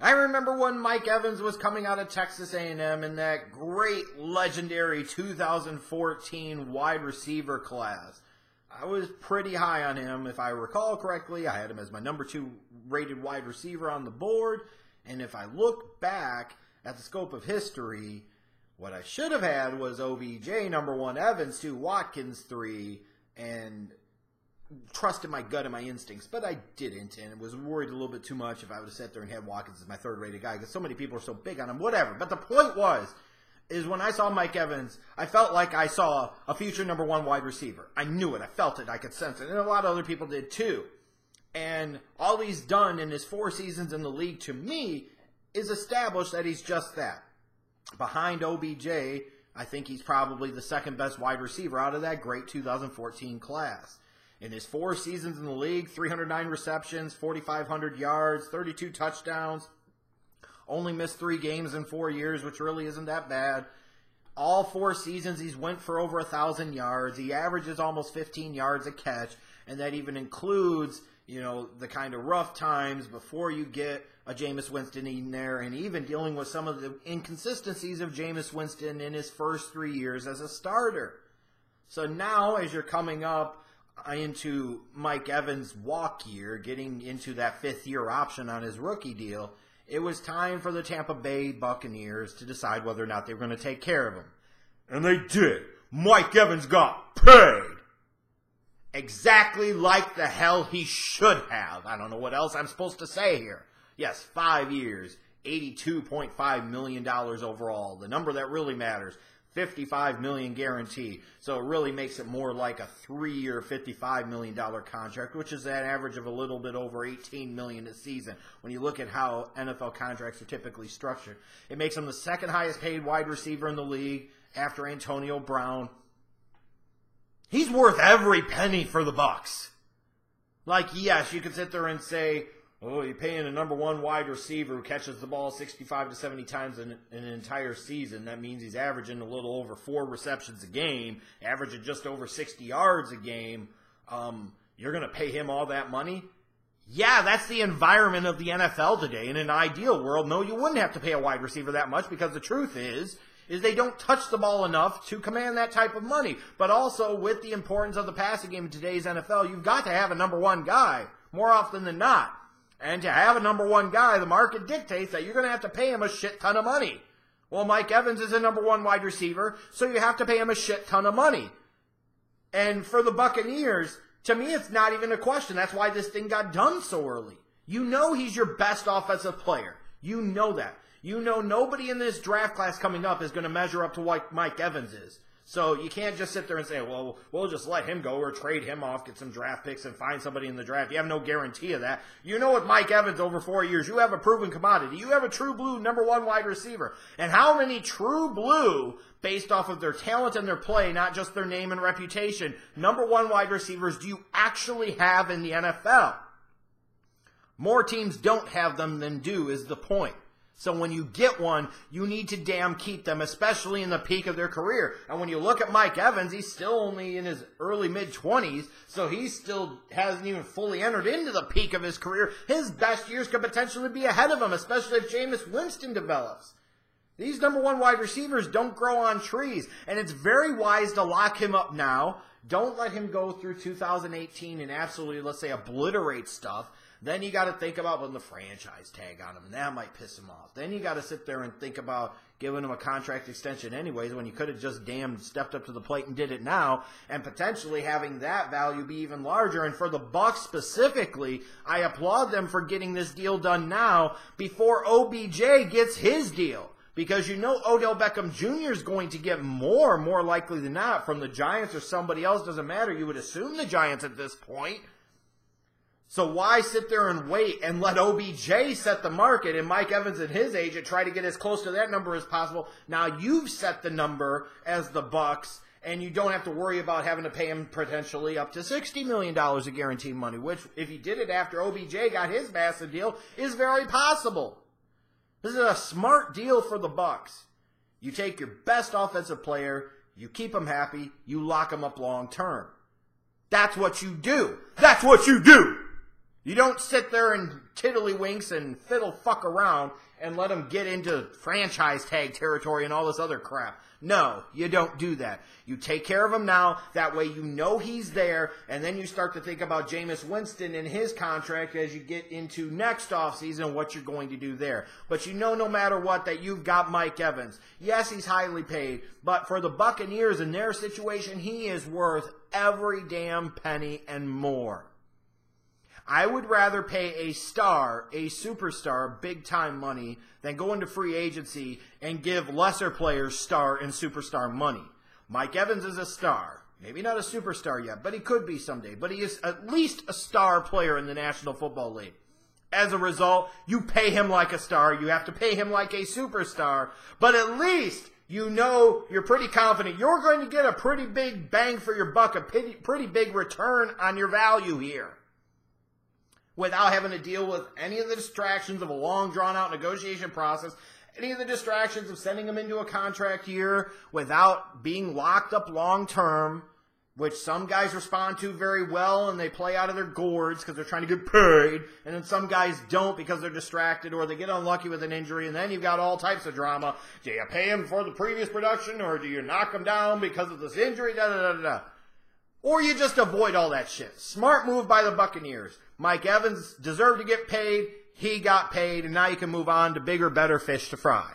I remember when Mike Evans was coming out of Texas A&M in that great, legendary 2014 wide receiver class. I was pretty high on him. If I recall correctly, I had him as my number 2 rated wide receiver on the board. And if I look back at the scope of history, what I should have had was OBJ, number 1, Evans, 2, Watkins, 3, and trusted my gut and my instincts, but I didn't, and was worried a little bit too much if I would have sat there and had Watkins as my 3rd rated guy, because so many people are so big on him, whatever. But the point is when I saw Mike Evans, I felt like I saw a future number 1 wide receiver. I knew it, I felt it, I could sense it, and a lot of other people did too. And all he's done in his 4 seasons in the league, to me, is establish that he's just that. Behind OBJ, I think he's probably the 2nd best wide receiver out of that great 2014 class. In his 4 seasons in the league, 309 receptions, 4,500 yards, 32 touchdowns. Only missed 3 games in 4 years, which really isn't that bad. All 4 seasons, he's went for over 1,000 yards. He averages almost 15 yards a catch, and that even includes, the kind of rough times before you get a Jameis Winston in there, and even dealing with some of the inconsistencies of Jameis Winston in his first 3 years as a starter. So now, as you're coming up into Mike Evans' walk year, getting into that 5th year option on his rookie deal, it was time for the Tampa Bay Buccaneers to decide whether or not they were going to take care of him. And they did. Mike Evans got paid. Exactly like the hell he should have. I don't know what else I'm supposed to say here. Yes, 5 years, $82.5 million overall. The number that really matters. $55 million guarantee. So it really makes it more like a 3-year, $55 million contract, which is that average of a little bit over $18 million a season. When you look at how NFL contracts are typically structured, it makes him the 2nd highest paid wide receiver in the league after Antonio Brown. He's worth every penny for the Bucs. Like, yes, you could sit there and say, oh, you're paying a number 1 wide receiver who catches the ball 65 to 70 times in an entire season. That means he's averaging a little over 4 receptions a game, averaging just over 60 yards a game. You're going to pay him all that money? Yeah, that's the environment of the NFL today. In an ideal world, no, you wouldn't have to pay a wide receiver that much, because the truth is they don't touch the ball enough to command that type of money. But also, with the importance of the passing game in today's NFL, you've got to have a number 1 guy more often than not. And to have a number 1 guy, the market dictates that you're going to have to pay him a shit ton of money. Well, Mike Evans is a number 1 wide receiver, so you have to pay him a shit ton of money. And for the Buccaneers, to me, it's not even a question. That's why this thing got done so early. You know he's your best offensive player. You know that. You know nobody in this draft class coming up is going to measure up to what Mike Evans is. So you can't just sit there and say, well, we'll just let him go or trade him off, get some draft picks, and find somebody in the draft. You have no guarantee of that. You know with Mike Evans over 4 years, you have a proven commodity. You have a true blue number 1 wide receiver. And how many true blue, based off of their talent and their play, not just their name and reputation, number 1 wide receivers do you actually have in the NFL? More teams don't have them than do is the point. So when you get one, you need to damn keep them, especially in the peak of their career. And when you look at Mike Evans, he's still only in his early mid-20s, so he still hasn't even fully entered into the peak of his career. His best years could potentially be ahead of him, especially if Jameis Winston develops. These number 1 wide receivers don't grow on trees, and it's very wise to lock him up now. Don't let him go through 2018 and absolutely, let's say, obliterate stuff. Then you got to think about putting the franchise tag on him, and that might piss him off. Then you got to sit there and think about giving him a contract extension anyways, when you could have just damn stepped up to the plate and did it now, and potentially having that value be even larger. And for the Bucs specifically, I applaud them for getting this deal done now before OBJ gets his deal. Because you know Odell Beckham Jr. is going to get more likely than not, from the Giants or somebody else. Doesn't matter. You would assume the Giants at this point. So why sit there and wait and let OBJ set the market and Mike Evans and his agent try to get as close to that number as possible? Now you've set the number as the Bucs, and you don't have to worry about having to pay him potentially up to $60 million of guaranteed money, which, if he did it after OBJ got his massive deal, is very possible. This is a smart deal for the Bucs. You take your best offensive player, you keep him happy, you lock him up long term. That's what you do. That's what you do. You don't sit there and tiddlywinks and fiddle fuck around and let him get into franchise tag territory and all this other crap. No, you don't do that. You take care of him now. That way you know he's there, and then you start to think about Jameis Winston and his contract as you get into next offseason, what you're going to do there. But you know no matter what that you've got Mike Evans. Yes, he's highly paid, but for the Buccaneers in their situation, he is worth every damn penny and more. I would rather pay a star, a superstar, big-time money than go into free agency and give lesser players star and superstar money. Mike Evans is a star. Maybe not a superstar yet, but he could be someday. But he is at least a star player in the National Football League. As a result, you pay him like a star. You have to pay him like a superstar. But at least you know you're pretty confident you're going to get a pretty big bang for your buck, a pretty big return on your value here, without having to deal with any of the distractions of a long, drawn-out negotiation process, any of the distractions of sending them into a contract year without being locked up long-term, which some guys respond to very well and they play out of their gourds because they're trying to get paid, and then some guys don't because they're distracted or they get unlucky with an injury, and then you've got all types of drama. Do you pay him for the previous production, or do you knock him down because of this injury? Da-da-da-da-da. Or you just avoid all that shit. Smart move by the Buccaneers. Mike Evans deserved to get paid. He got paid, and now you can move on to bigger, better fish to fry.